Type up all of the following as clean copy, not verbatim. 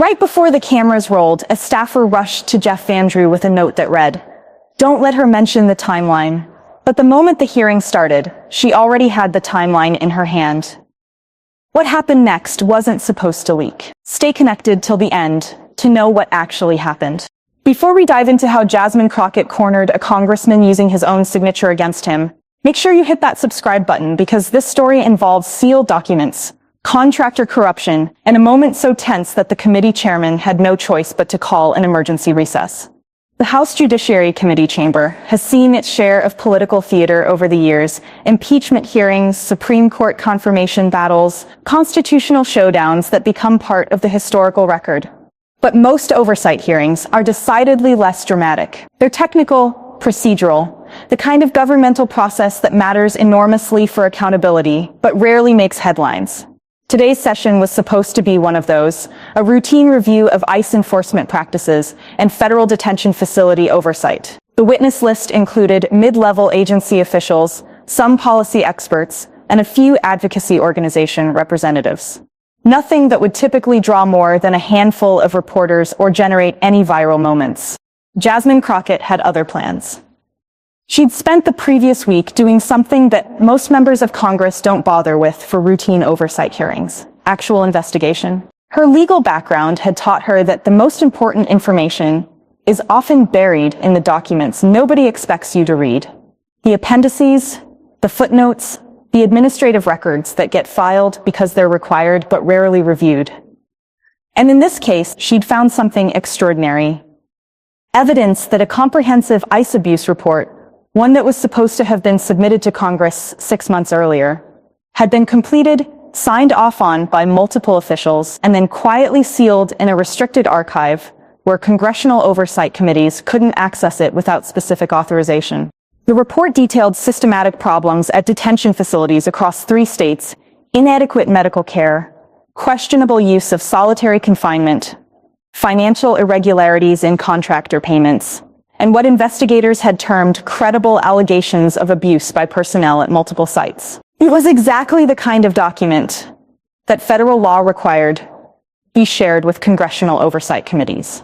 Right before the cameras rolled, a staffer rushed to Jeff Van Drew with a note that read, "Don't let her mention the timeline." But the moment the hearing started, she already had the timeline in her hand. What happened next wasn't supposed to leak. Stay connected till the end to know what actually happened. Before we dive into how Jasmine Crockett cornered a congressman using his own signature against him, make sure you hit that subscribe button because this story involves sealed documents, contractor corruption, and a moment so tense that the committee chairman had no choice but to call an emergency recess. The House Judiciary Committee chamber has seen its share of political theater over the years: impeachment hearings, Supreme Court confirmation battles, constitutional showdowns that become part of the historical record. But most oversight hearings are decidedly less dramatic. They're technical, procedural, the kind of governmental process that matters enormously for accountability, but rarely makes headlines. Today's session was supposed to be one of those, a routine review of ICE enforcement practices and federal detention facility oversight. The witness list included mid-level agency officials, some policy experts, and a few advocacy organization representatives. Nothing that would typically draw more than a handful of reporters or generate any viral moments. Jasmine Crockett had other plans. She'd spent the previous week doing something that most members of Congress don't bother with for routine oversight hearings: actual investigation. Her legal background had taught her that the most important information is often buried in the documents nobody expects you to read. The appendices, the footnotes, the administrative records that get filed because they're required but rarely reviewed. And in this case, she'd found something extraordinary. Evidence that a comprehensive ICE abuse report, one that was supposed to have been submitted to Congress 6 months earlier, had been completed, signed off on by multiple officials, and then quietly sealed in a restricted archive where congressional oversight committees couldn't access it without specific authorization. The report detailed systematic problems at detention facilities across 3 states: inadequate medical care, questionable use of solitary confinement, financial irregularities in contractor payments, and what investigators had termed credible allegations of abuse by personnel at multiple sites. It was exactly the kind of document that federal law required be shared with congressional oversight committees.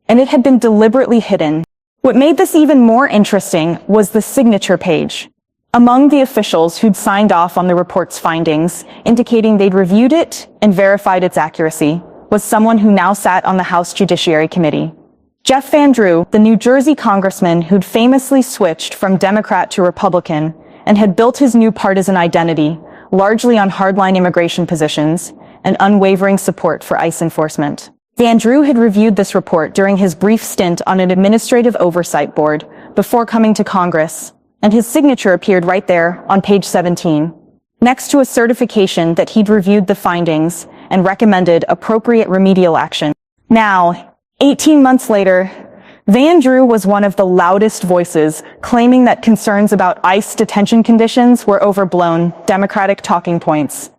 And it had been deliberately hidden. What made this even more interesting was the signature page. Among the officials who'd signed off on the report's findings, indicating they'd reviewed it and verified its accuracy, was someone who now sat on the House Judiciary Committee. Jeff Van Drew, the New Jersey congressman who'd famously switched from Democrat to Republican and had built his new partisan identity largely on hardline immigration positions and unwavering support for ICE enforcement. Van Drew had reviewed this report during his brief stint on an administrative oversight board before coming to Congress, and his signature appeared right there on page 17, next to a certification that he'd reviewed the findings and recommended appropriate remedial action. Now, 18 months later, Van Drew was one of the loudest voices claiming that concerns about ICE detention conditions were overblown Democratic talking points,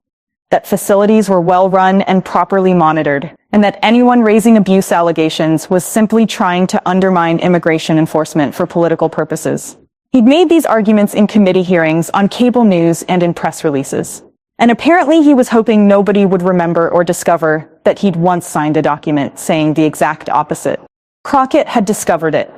that facilities were well-run and properly monitored, and that anyone raising abuse allegations was simply trying to undermine immigration enforcement for political purposes. He'd made these arguments in committee hearings, on cable news, and in press releases. And apparently he was hoping nobody would remember or discover that he'd once signed a document saying the exact opposite. Crockett had discovered it,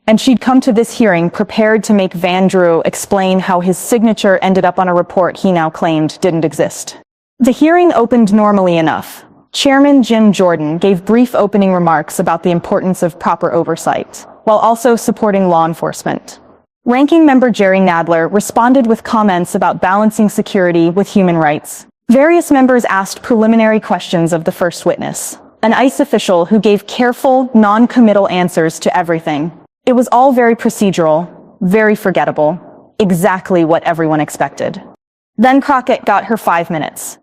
and she'd come to this hearing prepared to make Van Drew explain how his signature ended up on a report he now claimed didn't exist. The hearing opened normally enough. Chairman Jim Jordan gave brief opening remarks about the importance of proper oversight, while also supporting law enforcement. Ranking Member Jerry Nadler responded with comments about balancing security with human rights. Various members asked preliminary questions of the first witness, an ICE official who gave careful, non-committal answers to everything. It was all very procedural, very forgettable, exactly what everyone expected. Then Crockett got her 5 minutes.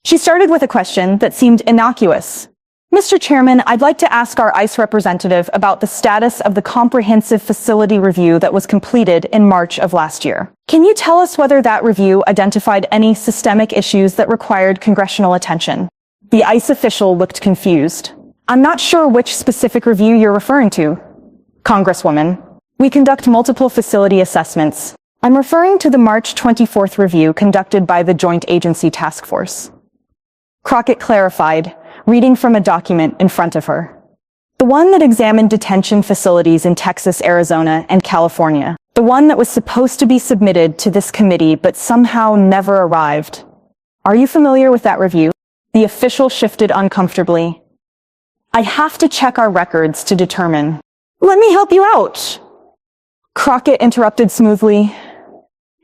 She started with a question that seemed innocuous. "Mr. Chairman, I'd like to ask our ICE representative about the status of the comprehensive facility review that was completed in March of last year. Can you tell us whether that review identified any systemic issues that required congressional attention?" The ICE official looked confused. "I'm not sure which specific review you're referring to, Congresswoman. We conduct multiple facility assessments. I'm referring to the March 24th review conducted by the Joint Agency Task Force." Crockett clarified, reading from a document in front of her. The one that examined detention facilities in Texas, Arizona, and California. The one that was supposed to be submitted to this committee but somehow never arrived. Are you familiar with that review? The official shifted uncomfortably. I have to check our records to determine. Let me help you out, Crockett interrupted smoothly.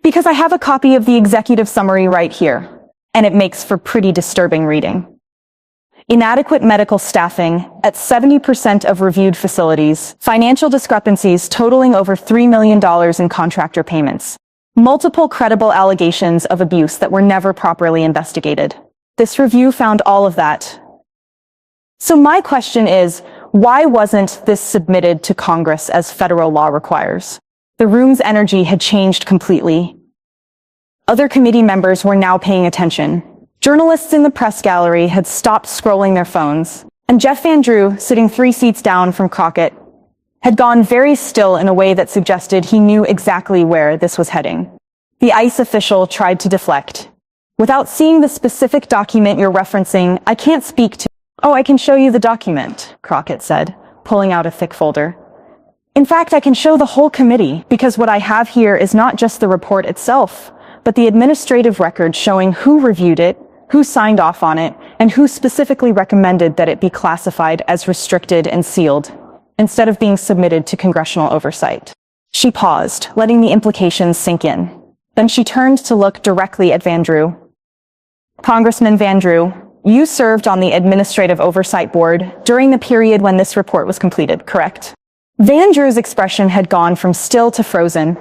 Because I have a copy of the executive summary right here, and it makes for pretty disturbing reading. Inadequate medical staffing at 70% of reviewed facilities, financial discrepancies totaling over $3 million in contractor payments, multiple credible allegations of abuse that were never properly investigated. This review found all of that. So my question is, why wasn't this submitted to Congress as federal law requires? The room's energy had changed completely. Other committee members were now paying attention. Journalists in the press gallery had stopped scrolling their phones, and Jeff Van Drew, sitting 3 seats down from Crockett, had gone very still in a way that suggested he knew exactly where this was heading. The ICE official tried to deflect. Without seeing the specific document you're referencing, I can't speak to— Oh, I can show you the document, Crockett said, pulling out a thick folder. In fact, I can show the whole committee, because what I have here is not just the report itself, but the administrative record showing who reviewed it, who signed off on it, and who specifically recommended that it be classified as restricted and sealed, instead of being submitted to congressional oversight. She paused, letting the implications sink in. Then she turned to look directly at Van Drew. Congressman Van Drew, you served on the Administrative Oversight Board during the period when this report was completed, correct? Van Drew's expression had gone from still to frozen.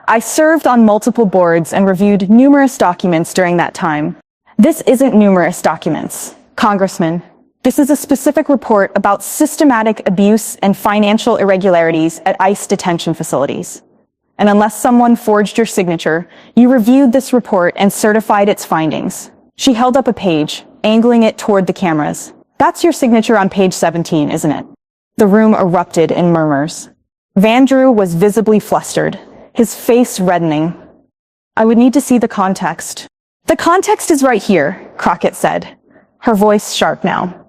I served on multiple boards and reviewed numerous documents during that time. This isn't numerous documents, Congressman. This is a specific report about systematic abuse and financial irregularities at ICE detention facilities. And unless someone forged your signature, you reviewed this report and certified its findings. She held up a page, angling it toward the cameras. That's your signature on page 17, isn't it? The room erupted in murmurs. Van Drew was visibly flustered, his face reddening. I would need to see the context. The context is right here, Crockett said, her voice sharp now.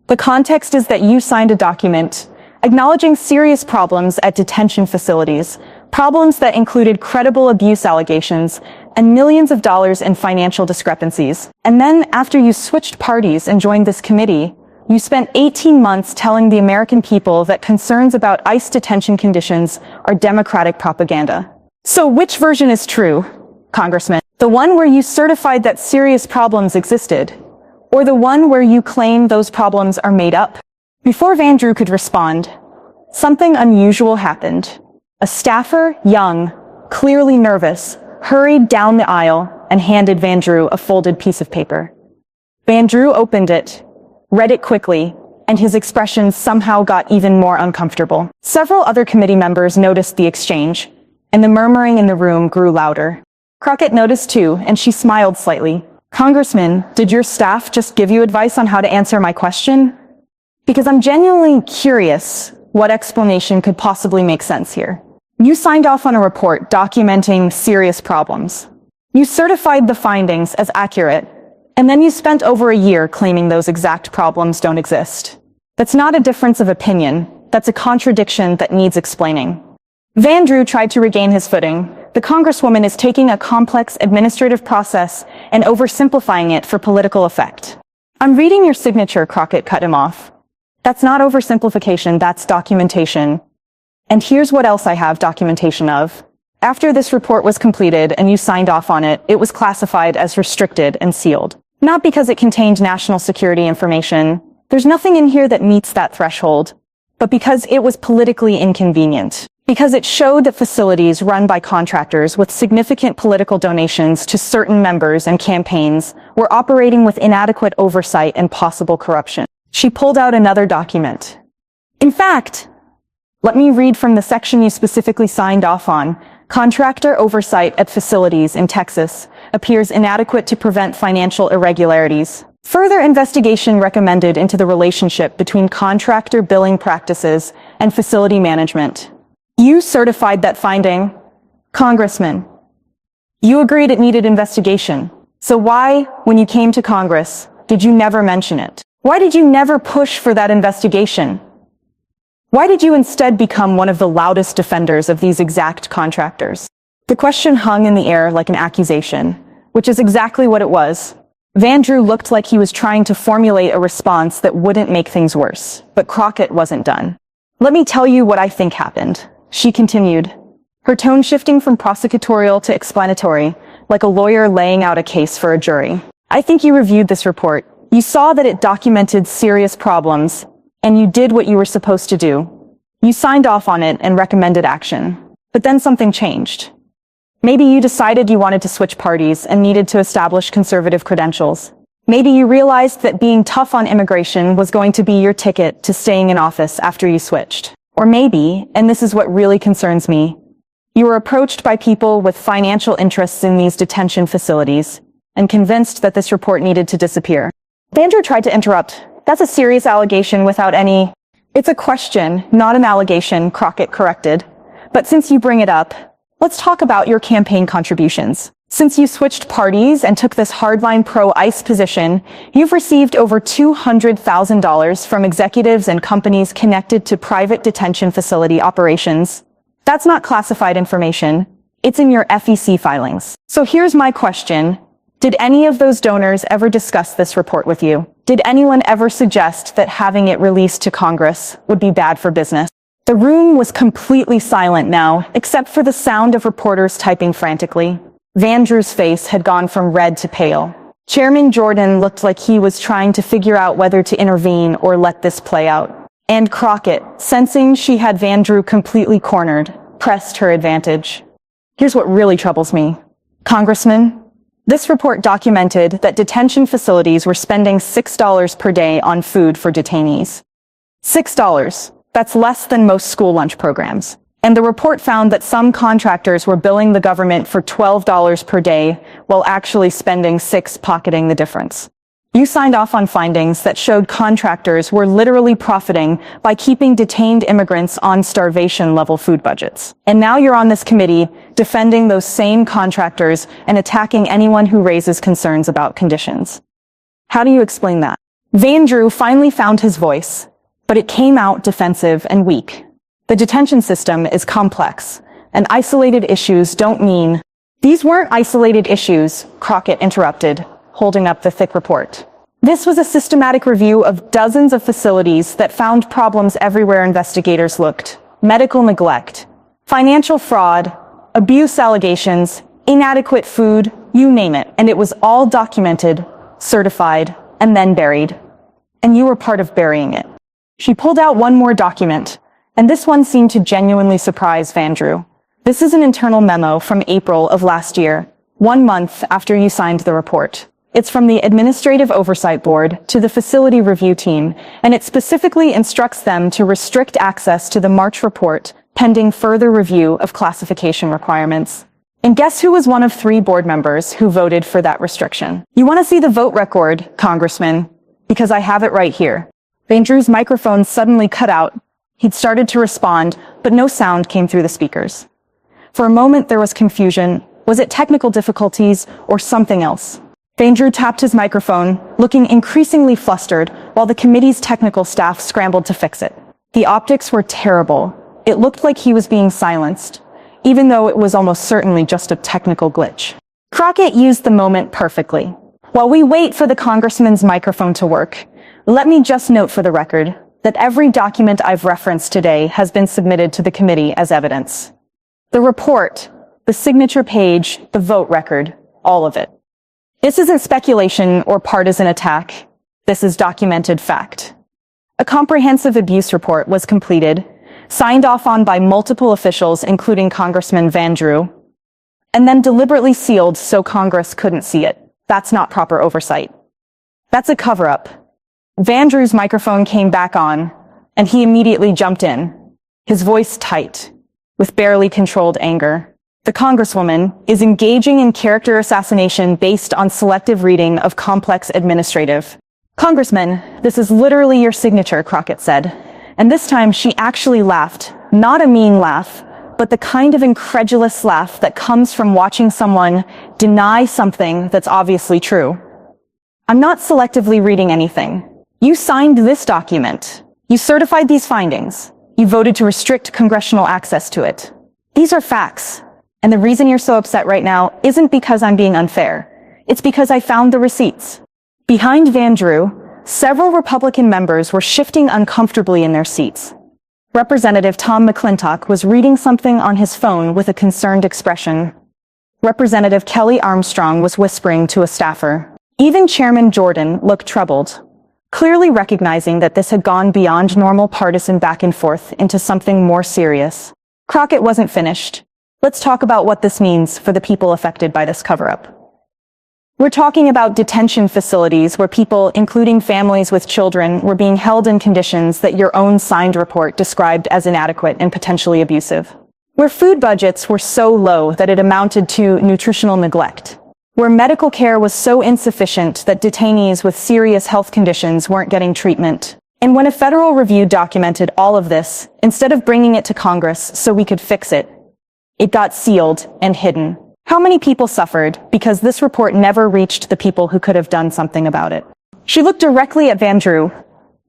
The context is that you signed a document acknowledging serious problems at detention facilities, problems that included credible abuse allegations and millions of dollars in financial discrepancies. And then, after you switched parties and joined this committee, you spent 18 months telling the American people that concerns about ICE detention conditions are Democratic propaganda. So which version is true, Congressman? The one where you certified that serious problems existed, or the one where you claim those problems are made up? Before Van Drew could respond, something unusual happened. A staffer, young, clearly nervous, hurried down the aisle and handed Van Drew a folded piece of paper. Van Drew opened it, read it quickly, and his expression somehow got even more uncomfortable. Several other committee members noticed the exchange, and the murmuring in the room grew louder. Crockett noticed too, and she smiled slightly. Congressman, did your staff just give you advice on how to answer my question? Because I'm genuinely curious what explanation could possibly make sense here. You signed off on a report documenting serious problems. You certified the findings as accurate, and then you spent over a year claiming those exact problems don't exist. That's not a difference of opinion. That's a contradiction that needs explaining. Van Drew tried to regain his footing. The Congresswoman is taking a complex administrative process and oversimplifying it for political effect. I'm reading your signature, Crockett cut him off. That's not oversimplification, that's documentation. And here's what else I have documentation of. After this report was completed and you signed off on it, it was classified as restricted and sealed. Not because it contained national security information. There's nothing in here that meets that threshold. But because it was politically inconvenient. Because it showed that facilities run by contractors with significant political donations to certain members and campaigns were operating with inadequate oversight and possible corruption. She pulled out another document. In fact, let me read from the section you specifically signed off on. Contractor oversight at facilities in Texas appears inadequate to prevent financial irregularities. Further investigation recommended into the relationship between contractor billing practices and facility management. You certified that finding, Congressman. You agreed it needed investigation. So why, when you came to Congress, did you never mention it? Why did you never push for that investigation? Why did you instead become one of the loudest defenders of these exact contractors? The question hung in the air like an accusation, which is exactly what it was. Vandrew looked like he was trying to formulate a response that wouldn't make things worse, but Crockett wasn't done. Let me tell you what I think happened, she continued, her tone shifting from prosecutorial to explanatory, like a lawyer laying out a case for a jury. I think you reviewed this report. You saw that it documented serious problems, and you did what you were supposed to do. You signed off on it and recommended action. But then something changed. Maybe you decided you wanted to switch parties and needed to establish conservative credentials. Maybe you realized that being tough on immigration was going to be your ticket to staying in office after you switched. Or maybe, and this is what really concerns me, you were approached by people with financial interests in these detention facilities and convinced that this report needed to disappear. Vandrew tried to interrupt. That's a serious allegation without any... It's a question, not an allegation, Crockett corrected. But since you bring it up, let's talk about your campaign contributions. Since you switched parties and took this hardline pro-ICE position, you've received over $200,000 from executives and companies connected to private detention facility operations. That's not classified information. It's in your FEC filings. So here's my question. Did any of those donors ever discuss this report with you? Did anyone ever suggest that having it released to Congress would be bad for business? The room was completely silent now, except for the sound of reporters typing frantically. Vandrew's face had gone from red to pale. Chairman Jordan looked like he was trying to figure out whether to intervene or let this play out. And Crockett, sensing she had Vandrew completely cornered, pressed her advantage. Here's what really troubles me. Congressman, this report documented that detention facilities were spending $6 per day on food for detainees. $6. That's less than most school lunch programs. And the report found that some contractors were billing the government for $12 per day while actually spending $6, pocketing the difference. You signed off on findings that showed contractors were literally profiting by keeping detained immigrants on starvation-level food budgets. And now you're on this committee defending those same contractors and attacking anyone who raises concerns about conditions. How do you explain that? Vandrew finally found his voice, but it came out defensive and weak. The detention system is complex, and isolated issues don't mean... These weren't isolated issues, Crockett interrupted, holding up the thick report. This was a systematic review of dozens of facilities that found problems everywhere investigators looked. Medical neglect, financial fraud, abuse allegations, inadequate food, you name it. And it was all documented, certified, and then buried. And you were part of burying it. She pulled out one more document, and this one seemed to genuinely surprise Vandrew. This is an internal memo from April of last year, 1 month after you signed the report. It's from the Administrative Oversight Board to the Facility Review Team, and it specifically instructs them to restrict access to the March report pending further review of classification requirements. And guess who was one of 3 board members who voted for that restriction? You want to see the vote record, Congressman? Because I have it right here. Vandrew's microphone suddenly cut out. He'd started to respond, but no sound came through the speakers. For a moment there was confusion. Was it technical difficulties or something else? Vandrew tapped his microphone, looking increasingly flustered, while the committee's technical staff scrambled to fix it. The optics were terrible. It looked like he was being silenced, even though it was almost certainly just a technical glitch. Crockett used the moment perfectly. While we wait for the congressman's microphone to work, let me just note for the record that every document I've referenced today has been submitted to the committee as evidence. The report, the signature page, the vote record, all of it. This isn't speculation or partisan attack. This is documented fact. A comprehensive abuse report was completed, signed off on by multiple officials, including Congressman Vandrew, and then deliberately sealed so Congress couldn't see it. That's not proper oversight. That's a cover-up. Vandrew's microphone came back on, and he immediately jumped in, his voice tight, with barely controlled anger. The Congresswoman is engaging in character assassination based on selective reading of complex administrative. Congressman, this is literally your signature, Crockett said. And this time she actually laughed, not a mean laugh, but the kind of incredulous laugh that comes from watching someone deny something that's obviously true. I'm not selectively reading anything. You signed this document. You certified these findings. You voted to restrict congressional access to it. These are facts. And the reason you're so upset right now isn't because I'm being unfair. It's because I found the receipts. Behind Van Drew, several Republican members were shifting uncomfortably in their seats. Representative Tom McClintock was reading something on his phone with a concerned expression. Representative Kelly Armstrong was whispering to a staffer. Even Chairman Jordan looked troubled, clearly recognizing that this had gone beyond normal partisan back and forth into something more serious. Crockett wasn't finished. Let's talk about what this means for the people affected by this cover-up. We're talking about detention facilities where people, including families with children, were being held in conditions that your own signed report described as inadequate and potentially abusive. Where food budgets were so low that it amounted to nutritional neglect. Where medical care was so insufficient that detainees with serious health conditions weren't getting treatment. And when a federal review documented all of this, instead of bringing it to Congress so we could fix it, it got sealed and hidden. How many people suffered because this report never reached the people who could have done something about it? She looked directly at Van Drew.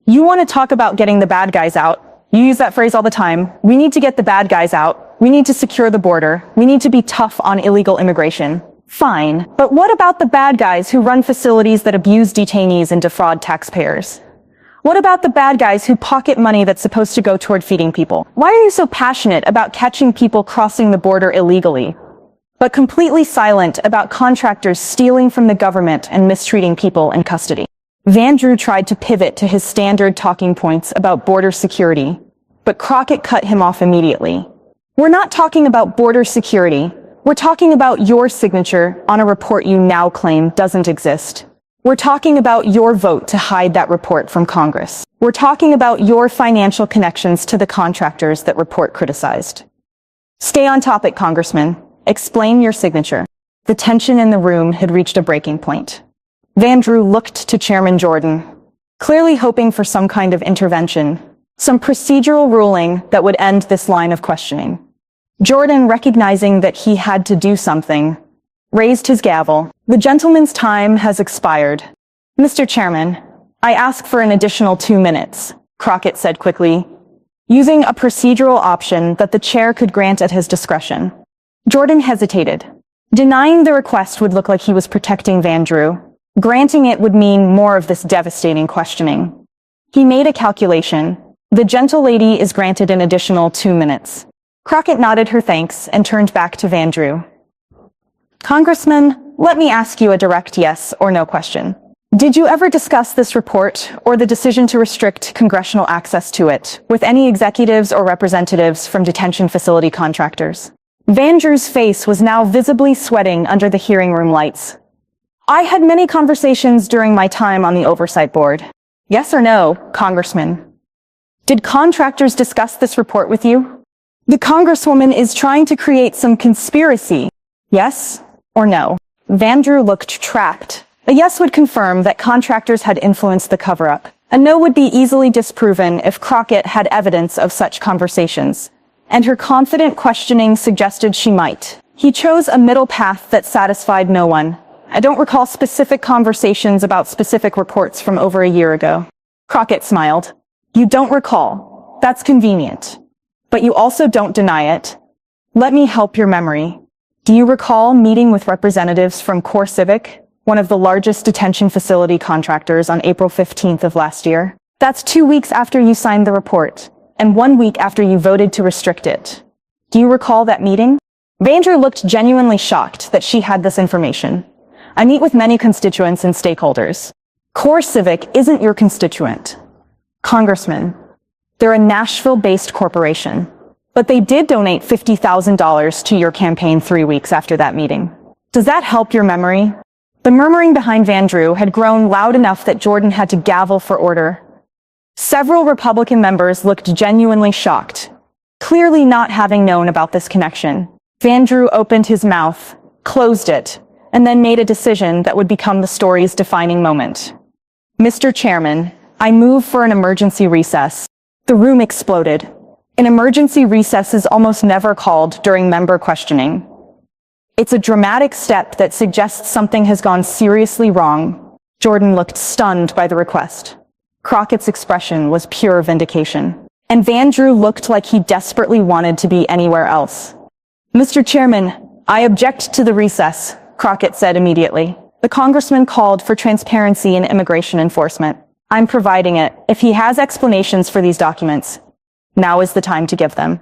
You want to talk about getting the bad guys out? You use that phrase all the time. We need to get the bad guys out. We need to secure the border. We need to be tough on illegal immigration. Fine, but what about the bad guys who run facilities that abuse detainees and defraud taxpayers? What about the bad guys who pocket money that's supposed to go toward feeding people? Why are you so passionate about catching people crossing the border illegally, but completely silent about contractors stealing from the government and mistreating people in custody? Van Drew tried to pivot to his standard talking points about border security, but Crockett cut him off immediately. We're not talking about border security. We're talking about your signature on a report you now claim doesn't exist. We're talking about your vote to hide that report from Congress. We're talking about your financial connections to the contractors that report criticized. Stay on topic, Congressman. Explain your signature. The tension in the room had reached a breaking point. Van Drew looked to Chairman Jordan, clearly hoping for some kind of intervention, some procedural ruling that would end this line of questioning. Jordan, recognizing that he had to do something, raised his gavel. The gentleman's time has expired. Mr. Chairman, I ask for an additional 2 minutes, Crockett said quickly, using a procedural option that the chair could grant at his discretion. Jordan hesitated. Denying the request would look like he was protecting Van Drew. Granting it would mean more of this devastating questioning. He made a calculation. The gentle lady is granted an additional 2 minutes. Crockett nodded her thanks and turned back to Van Drew. Congressman, let me ask you a direct yes or no question. Did you ever discuss this report or the decision to restrict congressional access to it with any executives or representatives from detention facility contractors? Van Drew's face was now visibly sweating under the hearing room lights. I had many conversations during my time on the Oversight Board. Yes or no, Congressman? Did contractors discuss this report with you? The Congresswoman is trying to create some conspiracy. Yes or no? Van Drew looked trapped. A yes would confirm that contractors had influenced the cover-up. A no would be easily disproven if Crockett had evidence of such conversations. And her confident questioning suggested she might. He chose a middle path that satisfied no one. I don't recall specific conversations about specific reports from over a year ago. Crockett smiled. You don't recall. That's convenient. But you also don't deny it. Let me help your memory. Do you recall meeting with representatives from CoreCivic, one of the largest detention facility contractors, on April 15th of last year? That's 2 weeks after you signed the report, and 1 week after you voted to restrict it. Do you recall that meeting? Van Drew looked genuinely shocked that she had this information. I meet with many constituents and stakeholders. CoreCivic isn't your constituent. Congressman, they're a Nashville-based corporation, but they did donate $50,000 to your campaign 3 weeks after that meeting. Does that help your memory? The murmuring behind Van Drew had grown loud enough that Jordan had to gavel for order. Several Republican members looked genuinely shocked, clearly not having known about this connection. Van Drew opened his mouth, closed it, and then made a decision that would become the story's defining moment. Mr. Chairman, I move for an emergency recess. The room exploded. An emergency recess is almost never called during member questioning. It's a dramatic step that suggests something has gone seriously wrong. Jordan looked stunned by the request. Crockett's expression was pure vindication. And Vandrew looked like he desperately wanted to be anywhere else. "Mr. Chairman, I object to the recess," Crockett said immediately. "The congressman called for transparency in immigration enforcement. I'm providing it. If he has explanations for these documents, now is the time to give them."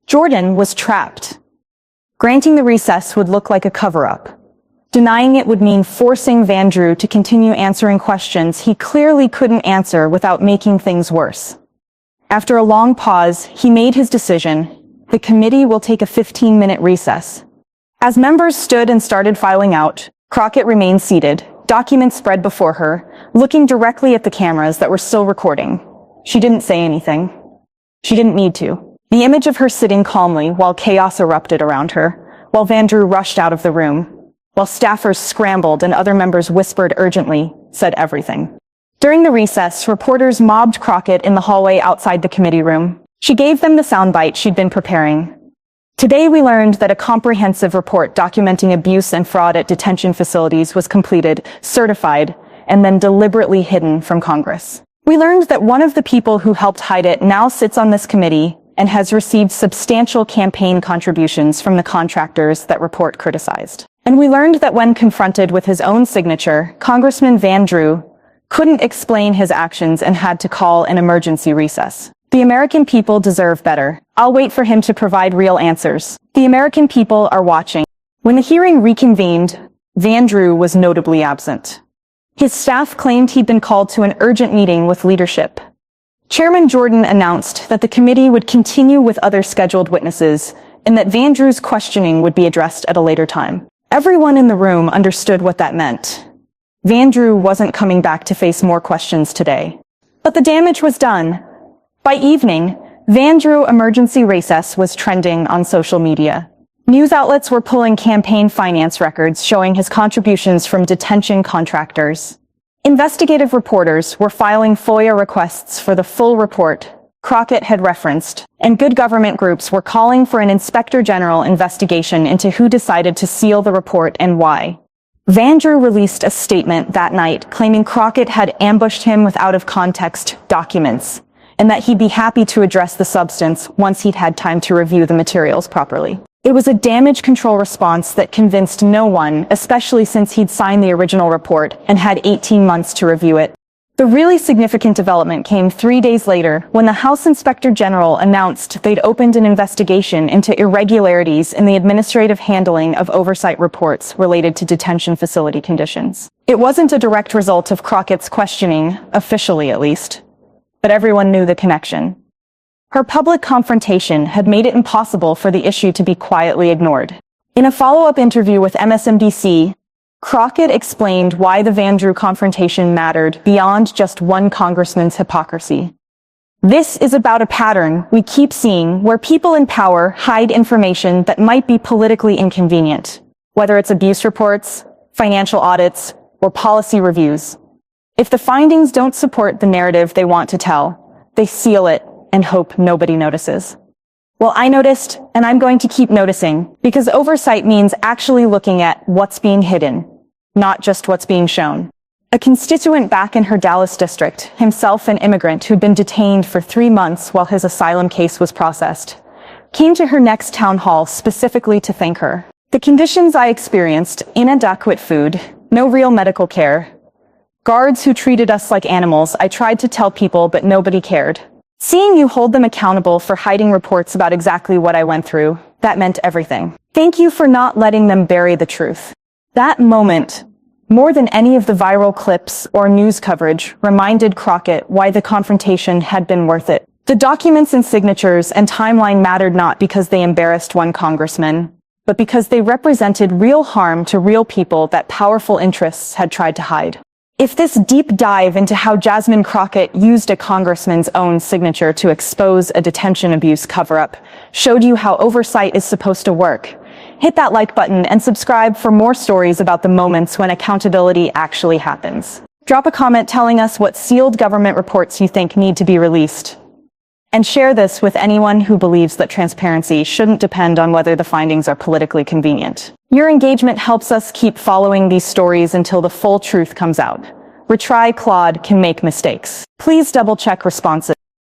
Jordan was trapped. Granting the recess would look like a cover-up. Denying it would mean forcing Vandrew to continue answering questions he clearly couldn't answer without making things worse. After a long pause, he made his decision. The committee will take a 15-minute recess. As members stood and started filing out, Crockett remained seated, documents spread before her, looking directly at the cameras that were still recording. She didn't say anything. She didn't need to. The image of her sitting calmly while chaos erupted around her, while Vandrew rushed out of the room, while staffers scrambled and other members whispered urgently, said everything. During the recess, reporters mobbed Crockett in the hallway outside the committee room. She gave them the soundbite she'd been preparing. "Today we learned that a comprehensive report documenting abuse and fraud at detention facilities was completed, certified, and then deliberately hidden from Congress. We learned that one of the people who helped hide it now sits on this committee and has received substantial campaign contributions from the contractors that report criticized. And we learned that when confronted with his own signature, Congressman Vandrew couldn't explain his actions and had to call an emergency recess. The American people deserve better. I'll wait for him to provide real answers. The American people are watching." When the hearing reconvened, Vandrew was notably absent. His staff claimed he'd been called to an urgent meeting with leadership. Chairman Jordan announced that the committee would continue with other scheduled witnesses and that Vandrew's questioning would be addressed at a later time. Everyone in the room understood what that meant. Vandrew wasn't coming back to face more questions today. But the damage was done. By evening, Vandrew emergency recess was trending on social media. News outlets were pulling campaign finance records showing his contributions from detention contractors. Investigative reporters were filing FOIA requests for the full report Crockett had referenced, and good government groups were calling for an inspector general investigation into who decided to seal the report and why. Vandrew released a statement that night claiming Crockett had ambushed him with out-of-context documents, and that he'd be happy to address the substance once he'd had time to review the materials properly. It was a damage control response that convinced no one, especially since he'd signed the original report and had 18 months to review it. The really significant development came 3 days later when the House Inspector General announced they'd opened an investigation into irregularities in the administrative handling of oversight reports related to detention facility conditions. It wasn't a direct result of Crockett's questioning, officially at least, but everyone knew the connection. Her public confrontation had made it impossible for the issue to be quietly ignored. In a follow-up interview with MSNBC, Crockett explained why the Vandrew confrontation mattered beyond just one congressman's hypocrisy. "This is about a pattern we keep seeing where people in power hide information that might be politically inconvenient, whether it's abuse reports, financial audits, or policy reviews. If the findings don't support the narrative they want to tell, they seal it and hope nobody notices. Well, I noticed, and I'm going to keep noticing, because oversight means actually looking at what's being hidden, not just what's being shown." A constituent back in her Dallas district, himself an immigrant who'd been detained for 3 months while his asylum case was processed, came to her next town hall specifically to thank her. "The conditions I experienced, inadequate food, no real medical care, guards who treated us like animals, I tried to tell people but nobody cared. Seeing you hold them accountable for hiding reports about exactly what I went through, that meant everything. Thank you for not letting them bury the truth." That moment, more than any of the viral clips or news coverage, reminded Crockett why the confrontation had been worth it. The documents and signatures and timeline mattered not because they embarrassed one congressman, but because they represented real harm to real people that powerful interests had tried to hide. If this deep dive into how Jasmine Crockett used a congressman's own signature to expose a detention abuse cover-up showed you how oversight is supposed to work, hit that like button and subscribe for more stories about the moments when accountability actually happens. Drop a comment telling us what sealed government reports you think need to be released. And share this with anyone who believes that transparency shouldn't depend on whether the findings are politically convenient. Your engagement helps us keep following these stories until the full truth comes out. Retry Claude can make mistakes. Please double-check responses.